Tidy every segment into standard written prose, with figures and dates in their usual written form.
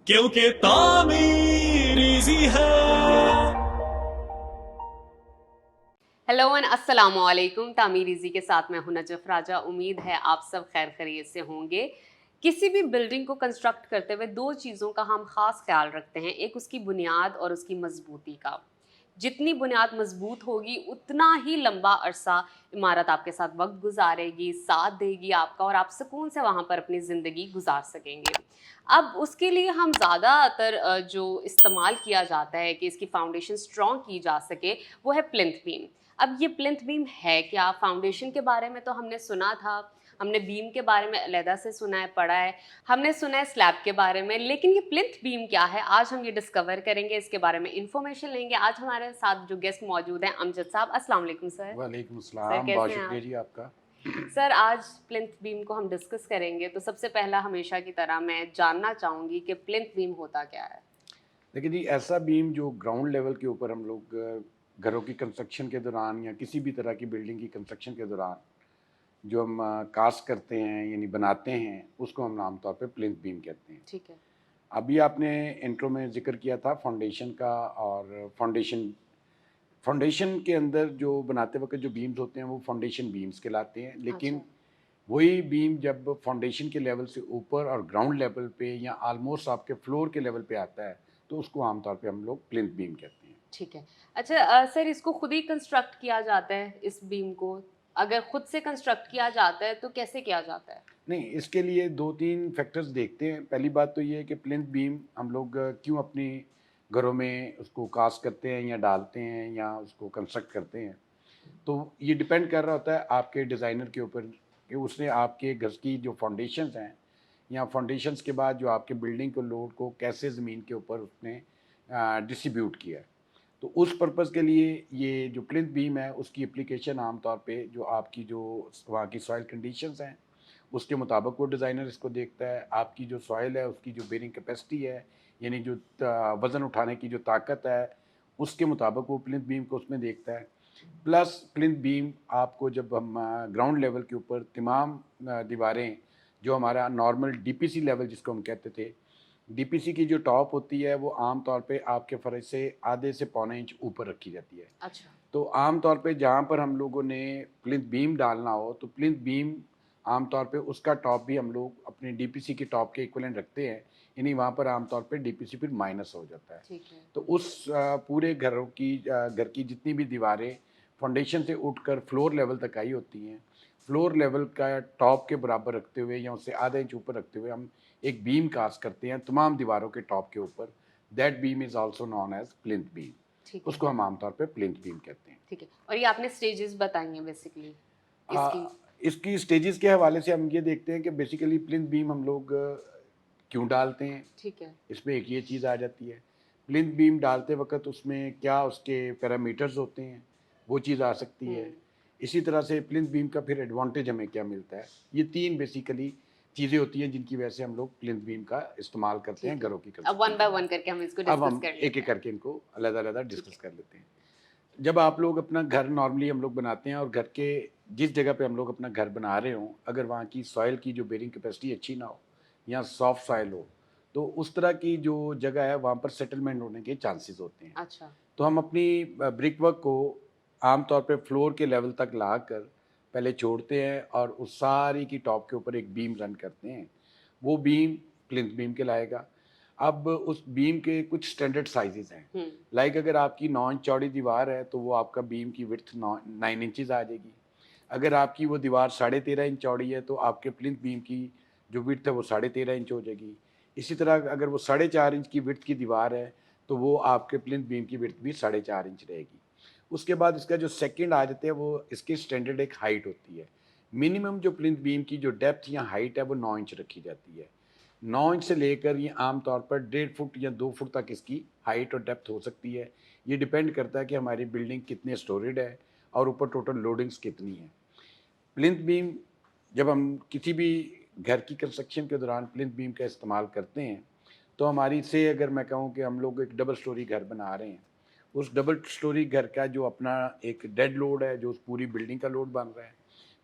क्योंकि तामीर इजी है। हेलो एंड अस्सलाम वालेकुम। तामीर इजी के साथ मैं हूं नजफ राजा। उम्मीद है आप सब खैर खैरियत से होंगे। किसी भी बिल्डिंग को कंस्ट्रक्ट करते हुए दो चीज़ों का हम खास ख्याल रखते हैं, एक उसकी बुनियाद और उसकी मजबूती का। जितनी बुनियाद मजबूत होगी उतना ही लंबा अरसा इमारत आपके साथ वक्त गुजारेगी, साथ देगी आपका, और आप सुकून से वहाँ पर अपनी ज़िंदगी गुजार सकेंगे। अब उसके लिए हम ज़्यादातर जो इस्तेमाल किया जाता है कि इसकी फाउंडेशन स्ट्रॉन्ग की जा सके, वो है प्लिंथ बीम। अब ये प्लिंथ बीम है क्या? फाउंडेशन के बारे में तो हमने सुना था, हमने बीम के बारे में अलहदा से सुना है, पढ़ा है, हमने सुना है स्लैब के बारे में, लेकिन ये प्लिंथ बीम क्या है, आज हम ये डिस्कवर करेंगे, इसके बारे में इंफॉर्मेशन लेंगे। आज हमारे साथ जो गेस्ट मौजूद हैं, अमजद साहब, अस्सलाम वालेकुम सर। वालेकुम सर अस्सलाम, बहुत कैसे हैं शुक्रिया आप? जी आपका। सर आज प्लिंथ बीम को हम डिस्कस करेंगे, तो सबसे पहला हमेशा की तरह मैं जानना चाहूँगी कि प्लिंथ बीम होता क्या है? देखिए जी, ऐसा बीम जो ग्राउंड लेवल के ऊपर हम लोग घरों की कंस्ट्रक्शन के दौरान या किसी भी तरह की बिल्डिंग की कंस्ट्रक्शन के दौरान जो हम कास्ट करते हैं यानी बनाते हैं, उसको हम आमतौर पे प्लिंथ बीम कहते हैं। ठीक है। अभी आपने इंट्रो में जिक्र किया था फाउंडेशन का, और फाउंडेशन के अंदर जो बनाते वक्त जो बीम्स होते हैं वो फाउंडेशन बीम्स कहलाते हैं। अच्छा। लेकिन वही बीम जब फाउंडेशन के लेवल से ऊपर और ग्राउंड लेवल पे या ऑलमोस्ट आपके फ्लोर के लेवल पे आता है, तो उसको आमतौर पे हम लोग प्लिंथ बीम कहते हैं। ठीक है। अच्छा सर इसको खुद ही कंस्ट्रक्ट किया जाता है, इस बीम को? अगर खुद से कंस्ट्रक्ट किया जाता है तो कैसे किया जाता है? नहीं, इसके लिए दो तीन फैक्टर्स देखते हैं। पहली बात तो ये है कि प्लिंथ बीम हम लोग क्यों अपनी घरों में उसको कास्ट करते हैं या डालते हैं या उसको कंस्ट्रक्ट करते हैं। तो ये डिपेंड कर रहा होता है आपके डिज़ाइनर के ऊपर कि उसने आपके घर की जो फाउंडेशंस हैं या फाउंडेशंस के बाद जो आपके बिल्डिंग को लोड को कैसे ज़मीन के ऊपर उसने डिस्ट्रीब्यूट किया है। तो उस पर्पज़ के लिए ये जो प्लिंथ बीम है उसकी एप्लीकेशन आमतौर पे जो आपकी जो वहाँ की सॉइल कंडीशंस हैं उसके मुताबिक वो डिज़ाइनर इसको देखता है। आपकी जो सॉइल है उसकी जो बेरिंग कैपेसिटी है यानी जो वज़न उठाने की जो ताकत है उसके मुताबिक वो प्लिंथ बीम को उसमें देखता है। प्लस प्लिंथ बीम आपको जब हम ग्राउंड लेवल के ऊपर तमाम दीवारें जो हमारा नॉर्मल डीपीसी लेवल जिसको हम कहते थे, डीपीसी की जो टॉप होती है वो आम तौर पे आपके फर्श से आधे से पौने इंच ऊपर रखी जाती है। अच्छा। तो आम तौर पे जहाँ पर हम लोगों ने प्लिंथ बीम डालना हो तो प्लिंथ बीम आम तौर पे उसका टॉप भी हम लोग अपने डीपीसी के टॉप के इक्विवेलेंट रखते हैं, यानी वहाँ पर आम तौर पे डीपीसी फिर माइनस हो जाता है। ठीक है। तो उस पूरे घर की जितनी भी दीवारें फाउंडेशन से उठकर फ्लोर लेवल तक आई होती हैं, फ्लोर लेवल का टॉप के बराबर रखते हुए या उससे आधा इंच ऊपर रखते हुए हम एक बीम कास्ट करते हैं तमाम दीवारों के टॉप के ऊपर। That beam is also known as plinth beam. ठीक है। उसको हम आमतौर पे प्लिंथ बीम कहते हैं। ठीक है। और ये आपने स्टेजेस बताई हैं बेसिकली इसकी। आ, इसकी स्टेजेस के हवाले से हम ये देखते हैं कि बेसिकली प्लिंथ बीम हम लोग क्यों डालते हैं, ठीक है। इसमें एक ये चीज़ आ जाती है। प्लिंथ बीम डालते वक्त उसमें क्या उसके पैरामीटर्स होते हैं, वो चीज़ आ सकती है। हम्म। इसी तरह से प्लिंथ बीम का फिर एडवांटेज हमें क्या मिलता है, ये तीन बेसिकली चीज़ें होती हैं जिनकी वजह से हम लोग प्लिंथ बीम का इस्तेमाल करते हैं ठीक है। घरों की अब कंस्ट्रक्शन वन के बाय दौरान। वन करके हम इसको अब डिस्कस हम कर एक लेते एक हैं। करके इनको अलग-अलग ठीक डिस्कस है। कर लेते हैं। जब आप लोग अपना घर नॉर्मली हम लोग बनाते हैं और घर के जिस जगह पे हम लोग अपना घर बना रहे हों, अगर वहाँ की सॉइल की जो बेरिंग कैपेसिटी अच्छी ना हो या सॉफ्ट सॉइल हो, तो उस तरह की जो जगह है वहाँ पर सेटलमेंट होने के चांसेस होते हैं। अच्छा। तो हम अपनी ब्रिक वर्क को आमतौर पे फ्लोर के लेवल तक लाकर पहले छोड़ते हैं और उस सारी की टॉप के ऊपर एक बीम रन करते हैं। वो बीम प्लिंथ बीम कहलाएगा। अब उस बीम के कुछ स्टैंडर्ड साइजेस हैं। हम्म। लाइक अगर आपकी 9 इंच चौड़ी दीवार है तो वो आपका बीम की विड्थ 9 इंचेस आ जाएगी। अगर आपकी वो दीवार 13.5 इंच चौड़ी है तो आपके प्लिंथ बीम की जो विड्थ है वो 13.5 इंच हो जाएगी। इसी तरह अगर वो 4.5 इंच की विड्थ की दीवार है तो वो आपके प्लिंथ बीम की विड्थ भी 4.5 इंच रहेगी। उसके बाद इसका जो सेकंड आ जाते हैं वो इसकी स्टैंडर्ड एक हाइट होती है। मिनिमम जो प्लिंथ बीम की जो डेप्थ या हाइट है वो 9 इंच रखी जाती है। 9 इंच से लेकर ये आम तौर पर 1.5 फुट या 2 फुट तक इसकी हाइट और डेप्थ हो सकती है। ये डिपेंड करता है कि हमारी बिल्डिंग कितने स्टोरेड है और ऊपर टोटल लोडिंग्स कितनी है। प्लिंथ बीम जब हम किसी भी घर की कंस्ट्रक्शन के दौरान प्लिंथ बीम का इस्तेमाल करते हैं तो हमारी से अगर मैं कहूँ कि हम लोग एक डबल स्टोरी घर बना रहे हैं, उस डबल स्टोरी घर का जो अपना एक डेड लोड है जो उस पूरी बिल्डिंग का लोड बन रहा है,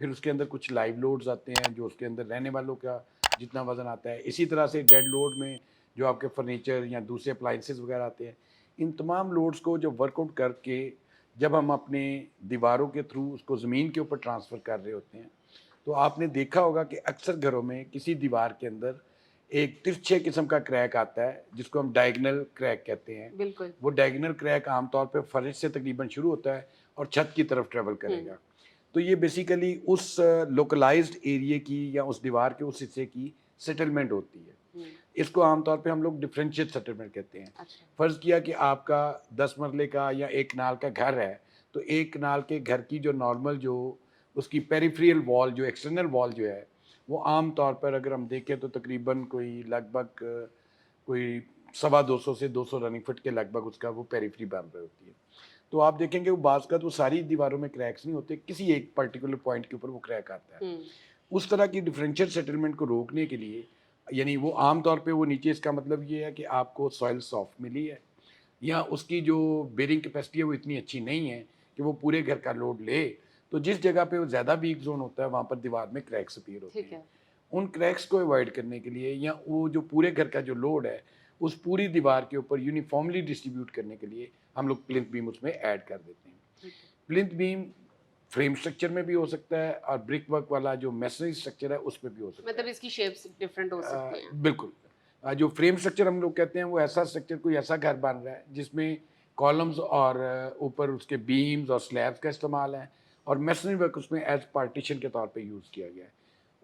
फिर उसके अंदर कुछ लाइव लोड्स आते हैं जो उसके अंदर रहने वालों का जितना वज़न आता है। इसी तरह से डेड लोड में जो आपके फर्नीचर या दूसरे अप्लाइंसेस वगैरह आते हैं, इन तमाम लोड्स को जब वर्कआउट करके जब हम अपने दीवारों के थ्रू उसको ज़मीन के ऊपर ट्रांसफ़र कर रहे होते हैं, तो आपने देखा होगा कि अक्सर घरों में किसी दीवार के अंदर एक तिरछे किस्म का क्रैक आता है, जिसको हम डायगोनल क्रैक कहते हैं। बिल्कुल। वो डायगोनल क्रैक आमतौर पे फर्श से तकरीबन शुरू होता है और छत की तरफ ट्रेवल करेगा। तो ये बेसिकली उस लोकलाइज्ड एरिया की या उस दीवार के उस हिस्से की सेटलमेंट होती है। हम्म, इसको आमतौर पे हम लोग डिफरेंशिएट सेटलमेंट कहते हैं। अच्छा। फ़र्ज़ किया कि आपका 10 मरले का या 1 कनाल का घर है, तो 1 कनाल के घर की जो नॉर्मल जो उसकी पेरिफेरल वॉल जो एक्सटर्नल वॉल जो है, वो आम तौर पर अगर हम देखें तो तकरीबन कोई लगभग कोई सवा 200 से 200 रनिंग फुट के लगभग उसका वो पेरिफेरी बन रही होती है। तो आप देखेंगे वो बाज़ का तो सारी दीवारों में क्रैक्स नहीं होते, किसी एक पर्टिकुलर पॉइंट के ऊपर वो क्रैक आता है। हम्म, उस तरह की डिफरेंशियल सेटलमेंट को रोकने के लिए यानी वो आम तौर पे वो नीचे, इसका मतलब ये है कि आपको सॉइल सॉफ्ट मिली है या उसकी जो बेरिंग कैपेसिटी है वो इतनी अच्छी नहीं है कि वो पूरे घर का लोड ले। तो जिस जगह पे वो ज़्यादा वीक जोन होता है वहाँ पर दीवार में क्रैक्स अपीयर होते ठीक हैं। है। उन क्रैक्स को अवॉइड करने के लिए या वो जो पूरे घर का जो लोड है उस पूरी दीवार के ऊपर यूनिफॉर्मली डिस्ट्रीब्यूट करने के लिए हम लोग प्लिंथ बीम उसमें ऐड कर देते हैं। ठीक है। प्लिंथ बीम फ्रेम स्ट्रक्चर में भी हो सकता है और ब्रिक वर्क वाला जो मेसनरी स्ट्रक्चर है उसमें भी हो सकता मतलब है। इसकी शेप्स डिफरेंट हो सकती हैं। बिल्कुल। जो फ्रेम स्ट्रक्चर हम लोग कहते हैं वो ऐसा स्ट्रक्चर, कोई ऐसा घर बन रहा है जिसमें कॉलम्स और ऊपर उसके बीम्स और स्लैब्स का इस्तेमाल है और मेसनरी वर्क उसमें एज पार्टीशन के तौर पे यूज़ किया गया है।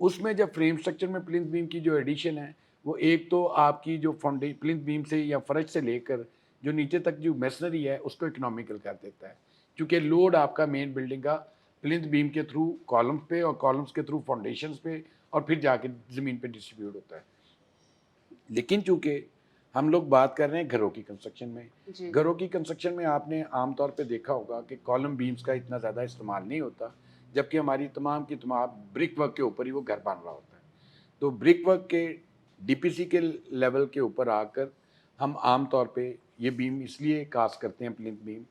उसमें जब फ्रेम स्ट्रक्चर में प्लिंथ बीम की जो एडिशन है वो एक तो आपकी जो फाउंडे प्लिंथ बीम से या फर्श से लेकर जो नीचे तक जो मेसनरी है उसको इकोनॉमिकल कर देता है, क्योंकि लोड आपका मेन बिल्डिंग का प्लिंथ बीम के थ्रू कॉलम्स पे और कॉलम्स के थ्रू फाउंडेशंस पे और फिर जाके ज़मीन पे डिस्ट्रीब्यूट होता है। लेकिन चूंकि हम लोग बात कर रहे हैं घरों की कंस्ट्रक्शन में, जी। घरों की कंस्ट्रक्शन में आपने आमतौर पे देखा होगा कि कॉलम बीम्स का इतना ज़्यादा इस्तेमाल नहीं होता, जबकि हमारी तमाम की तमाम ब्रिक वर्क के ऊपर ही वो घर बन रहा होता है। तो ब्रिक वर्क के डीपीसी के लेवल के ऊपर आकर हम आम तौर पे ये बीम इसलिए कास्ट करते हैं प्लिंथ बीम,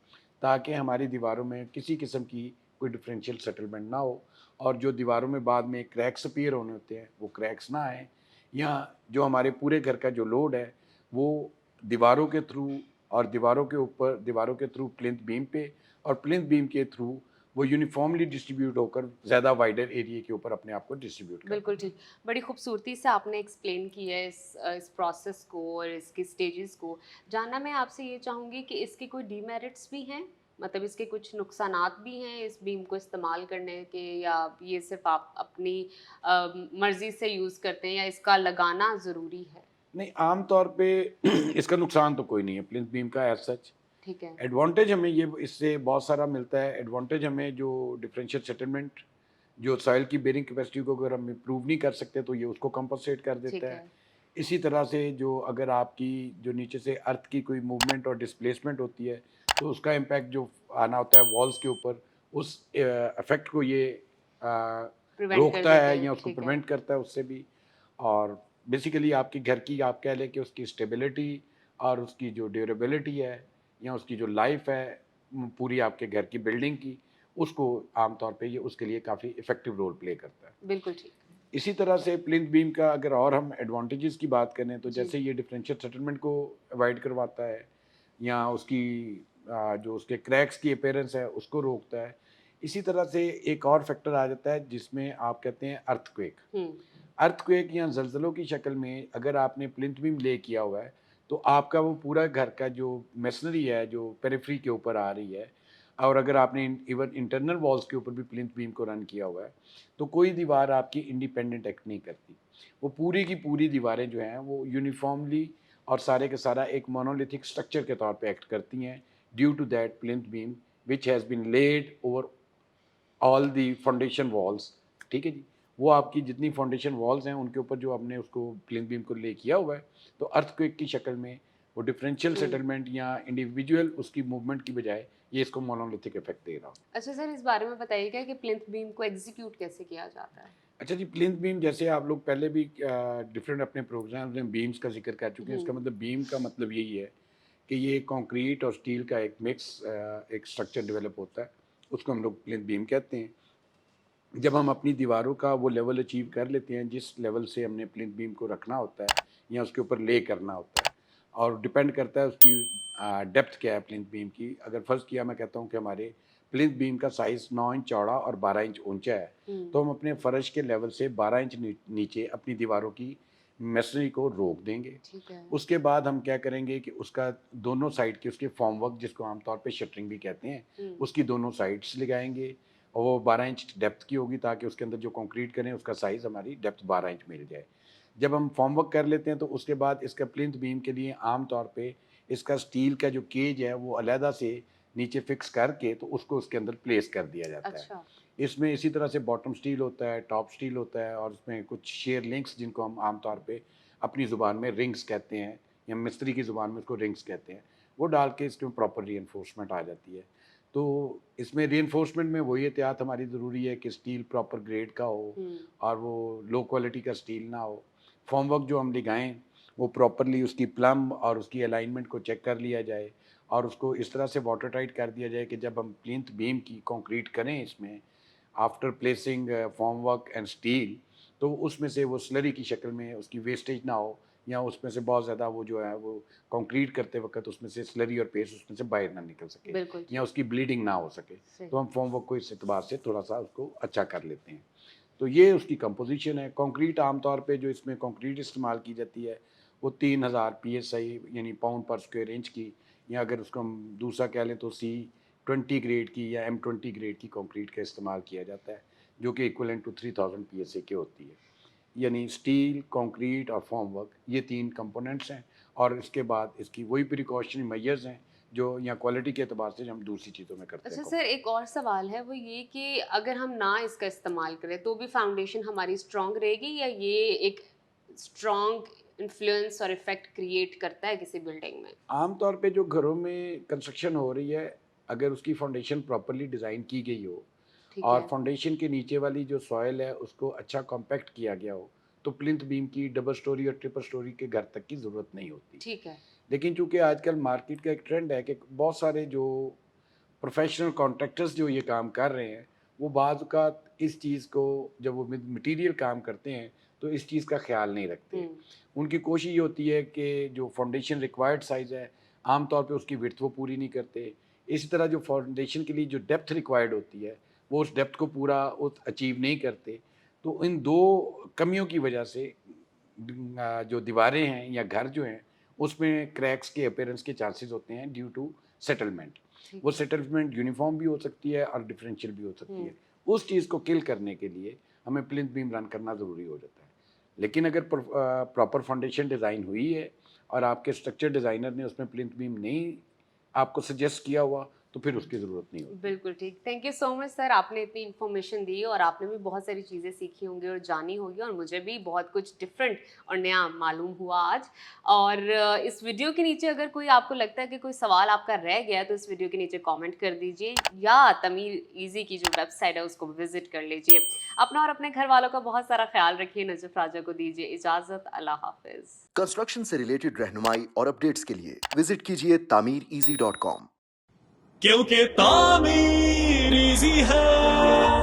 ताकि हमारी दीवारों में किसी किस्म की कोई डिफरेंशियल सेटलमेंट ना हो और जो दीवारों में बाद में क्रैक्स अपीयर होने होते हैं वो क्रैक्स ना आए, या जो हमारे पूरे घर का जो लोड है वो दीवारों के थ्रू और दीवारों के ऊपर दीवारों के थ्रू प्लिंथ बीम पे और प्लिंथ बीम के थ्रू वो यूनिफॉर्मली डिस्ट्रीब्यूट होकर ज़्यादा वाइडर एरिया के ऊपर अपने आप को डिस्ट्रीब्यूट कर। बिल्कुल ठीक। बड़ी खूबसूरती से आपने एक्सप्लेन किया है इस प्रोसेस को और इसके स्टेजेस को। जानना मैं आपसे ये चाहूँगी कि इसके कोई डीमेरिट्स भी हैं? मतलब इसके कुछ नुकसानात भी हैं इस बीम को इस्तेमाल करने के, या ये सिर्फ़ आप अपनी मर्ज़ी से यूज़ करते हैं, या इसका लगाना ज़रूरी है? नहीं, आम तौर पे इसका नुकसान तो कोई नहीं है प्लिंथ बीम का एज सच। ठीक है। एडवांटेज हमें ये इससे बहुत सारा मिलता है। एडवांटेज हमें जो डिफरेंशियल सेटलमेंट, जो सॉइल की बेरिंग कैपेसिटी को अगर हम इम्प्रूव नहीं कर सकते तो ये उसको कंपनसेट कर ठीक देता है। है। इसी तरह से जो अगर आपकी जो नीचे से अर्थ की कोई मूवमेंट और डिस्प्लेसमेंट होती है तो उसका इम्पैक्ट जो आना होता है वॉल्स के ऊपर, उस इफेक्ट को ये प्रिवेंट कर रोकता देते है हैं, या उसको ठीक है। प्रिवेंट करता है उससे भी। और बेसिकली आपके घर की आप कह लें कि उसकी स्टेबिलिटी और उसकी जो ड्यूरेबिलिटी है या उसकी जो लाइफ है पूरी आपके घर की बिल्डिंग की, उसको आमतौर पे ये उसके लिए काफ़ी इफ़ेक्टिव रोल प्ले करता है। बिल्कुल ठीक। इसी तरह से प्लिंथ बीम का अगर और हम एडवांटेजेस की बात करें तो जी। जैसे ये डिफरेंशियल सेटलमेंट को अवॉइड करवाता है या उसकी जो उसके क्रैक्स की अपीयरेंस है उसको रोकता है। इसी तरह से एक और फैक्टर आ जाता है जिसमें आप कहते हैं अर्थक्वेक। हुँ। अर्थक्वेक या ज़लज़लों की शक्ल में अगर आपने प्लिंथ बीम ले किया हुआ है तो आपका वो पूरा घर का जो मेसनरी है जो पेरिफेरी के ऊपर आ रही है, और अगर आपने इवन इंटरनल वॉल्स के ऊपर भी प्लिंथ बीम को रन किया हुआ है तो कोई दीवार आपकी इंडिपेंडेंट एक्ट नहीं करती। वो पूरी की पूरी दीवारें जो हैं वो यूनिफॉर्मली और सारे के सारा एक मोनोलिथिक स्ट्रक्चर के तौर पे एक्ट करती हैं due to that plinth beam which has been laid over all the foundation walls. ठीक है जी, वो आपकी जितनी फाउंडेशन वॉल्स हैं उनके ऊपर जो आपने उसको प्लिंथ बीम को ले किया हुआ है तो अर्थक्वेक की शक्ल में वो डिफरेंशियल हुँ। सेटलमेंट या इंडिविजुअल उसकी मूवमेंट की बजाय ये इसको मोनोलिथिक इफेक्ट दे रहा हो। अच्छा सर, इस बारे में बताइएगा कि प्लिंथ बीम को एग्ज़ीक्यूट कैसे किया जाता है? अच्छा जी, प्लिंथ बीम जैसे आप लोग पहले भी डिफरेंट अपने प्रोग्राम्स में बीम्स का जिक्र कर चुके हैं। इसका हुँ। मतलब बीम का मतलब यही है कि ये कंक्रीट और स्टील का एक मिक्स एक स्ट्रक्चर डेवलप होता है, उसको हम लोग प्लिंथ बीम कहते हैं। जब हम अपनी दीवारों का वो लेवल अचीव कर लेते हैं जिस लेवल से हमने प्लिंथ बीम को रखना होता है या उसके ऊपर ले करना होता है, और डिपेंड करता है उसकी डेप्थ क्या है प्लिंथ बीम की। अगर फर्स्ट किया, मैं कहता हूँ कि हमारे प्लिंथ बीम का साइज़ 9 इंच चौड़ा और 12 इंच ऊंचा है, तो हम अपने फर्श के लेवल से 12 इंच नीचे अपनी दीवारों की मेसनरी को रोक देंगे। ठीक है। उसके बाद हम क्या करेंगे कि उसका दोनों साइड के उसके फॉर्म वर्क, जिसको आमतौर पे शटरिंग भी कहते हैं, उसकी दोनों साइड्स लगाएंगे, और वो 12 इंच डेप्थ की होगी, ताकि उसके अंदर जो कंक्रीट करें उसका साइज़ हमारी डेप्थ 12 इंच मिल जाए। जब हम फॉर्म वर्क कर लेते हैं तो उसके बाद इसका प्लिंथ बीम के लिए आम तौर पे इसका स्टील का जो केज है वो अलहदा से नीचे फिक्स करके तो उसको उसके अंदर प्लेस कर दिया जाता है। अच्छा। इसमें इसी तरह से बॉटम स्टील होता है, टॉप स्टील होता है, और उसमें कुछ शेयर लिंक्स, जिनको हम आमतौर पे अपनी ज़ुबान में रिंग्स कहते हैं, या मिस्त्री की ज़ुबान में उसको रिंग्स कहते हैं, वो डाल के इसमें प्रॉपर रीइंफोर्समेंट आ जाती है। तो इसमें रीइंफोर्समेंट में वही एहतियात हमारी ज़रूरी है कि स्टील प्रॉपर ग्रेड का हो, और वो लो क्वालिटी का स्टील ना हो। फॉर्म वर्क जो हम लगाएं वो प्रॉपरली उसकी प्लम और उसकी अलाइनमेंट को चेक कर लिया जाए, और उसको इस तरह से वाटर टाइट कर दिया जाए कि जब हम प्लिंथ बीम की कंक्रीट करें इसमें, after placing form work and steel, तो उसमें से वो स्लरी की शक्ल में उसकी वेस्टेज ना हो, या उसमें से बहुत ज़्यादा वो जो है वो कंक्रीट करते वक्त उसमें से स्लरी और पेस्ट उसमें से बाहर ना निकल सके, बिल्कुल। या उसकी ब्लीडिंग ना हो सके। सही। तो हम फॉर्म वर्क को इस एतबार से थोड़ा सा उसको अच्छा कर लेते हैं। तो ये उसकी कंपोजिशन है। कंक्रीट आमतौर पे जो इसमें कंक्रीट इस्तेमाल की जाती है वो 3000 PSI यानी पाउंड पर स्क्वायर इंच की, या अगर उसको हम दूसरा कह लें तो C20 ग्रेड की या M20 ग्रेड की कंक्रीट का इस्तेमाल किया जाता है, जो कि इक्वलेंट टू 3000 PSI के होती है। यानी स्टील, कंक्रीट और फॉर्म वर्क, ये 3 कंपोनेंट्स हैं, और इसके बाद इसकी वही प्रिकॉशनरी मेजर्स हैं जो या क्वालिटी के एतबार से हम दूसरी चीज़ों में करते अच्छा हैं। सर, एक और सवाल है, वो ये कि अगर हम ना इसका इस्तेमाल करें तो भी फाउंडेशन हमारी स्ट्रांग रहेगी, या ये एक स्ट्रांग इन्फ्लुएंस और इफेक्ट क्रिएट करता है किसी बिल्डिंग में? आमतौर पे जो घरों में कंस्ट्रक्शन हो रही है, अगर उसकी फाउंडेशन प्रॉपरली डिज़ाइन की गई हो, ठीक और है। फाउंडेशन के नीचे वाली जो सॉइल है उसको अच्छा कॉम्पैक्ट किया गया हो, तो प्लिंथ बीम की डबल स्टोरी और ट्रिपल स्टोरी के घर तक की ज़रूरत नहीं होती। ठीक है। लेकिन चूंकि आजकल मार्केट का एक ट्रेंड है कि बहुत सारे जो प्रोफेशनल कॉन्ट्रैक्टर्स जो ये काम कर रहे हैं, वो बाज़ का इस चीज़ को, जब वो मटेरियल काम करते हैं तो इस चीज़ का ख्याल नहीं रखते। उनकी कोशिश ये होती है कि जो फाउंडेशन रिक्वायर्ड साइज़ है, आमतौर पे उसकी विड्थ वो पूरी नहीं करते। इसी तरह जो फाउंडेशन के लिए जो डेप्थ रिक्वायर्ड होती है, वो उस डेप्थ को पूरा अचीव नहीं करते। तो इन 2 कमियों की वजह से जो दीवारें हैं या घर जो हैं, उसमें क्रैक्स के अपीयरेंस के चांसेस होते हैं ड्यू टू सेटलमेंट। ठीक वो है। सेटलमेंट यूनिफॉर्म भी हो सकती है और डिफरेंशियल भी हो सकती है। उस चीज़ को किल करने के लिए हमें प्लिंथ बीम रन करना ज़रूरी हो जाता है। लेकिन अगर प्रॉपर फाउंडेशन डिज़ाइन हुई है और आपके स्ट्रक्चर डिज़ाइनर ने उसमें प्लिंथ बीम नहीं आपको सजेस्ट किया हुआ, तो फिर उसकी ज़रूरत नहीं होती। बिल्कुल ठीक। Thank you so much sir, आपने इतनी इन्फॉर्मेशन दी और आपने भी बहुत सारी चीज़ें सीखी होंगी और जानी होगी, और मुझे भी बहुत कुछ डिफरेंट और नया मालूम हुआ आज। और इस वीडियो के नीचे अगर कोई आपको लगता है कि कोई सवाल आपका रह गया है, तो इस वीडियो के नीचे कमेंट कर दीजिए, या तमीर इजी की जो वेबसाइट है उसको विजिट कर लीजिए। अपना और अपने घर वालों का बहुत सारा ख्याल रखिए। नजफ राजा को दीजिए इजाज़त। अल्लाह हाफिज़। कंस्ट्रक्शन से रिलेटेड रहनुमाई और अपडेट्स के लिए विजिट कीजिए tameereasy.com। क्योंकि तामीर इजी है।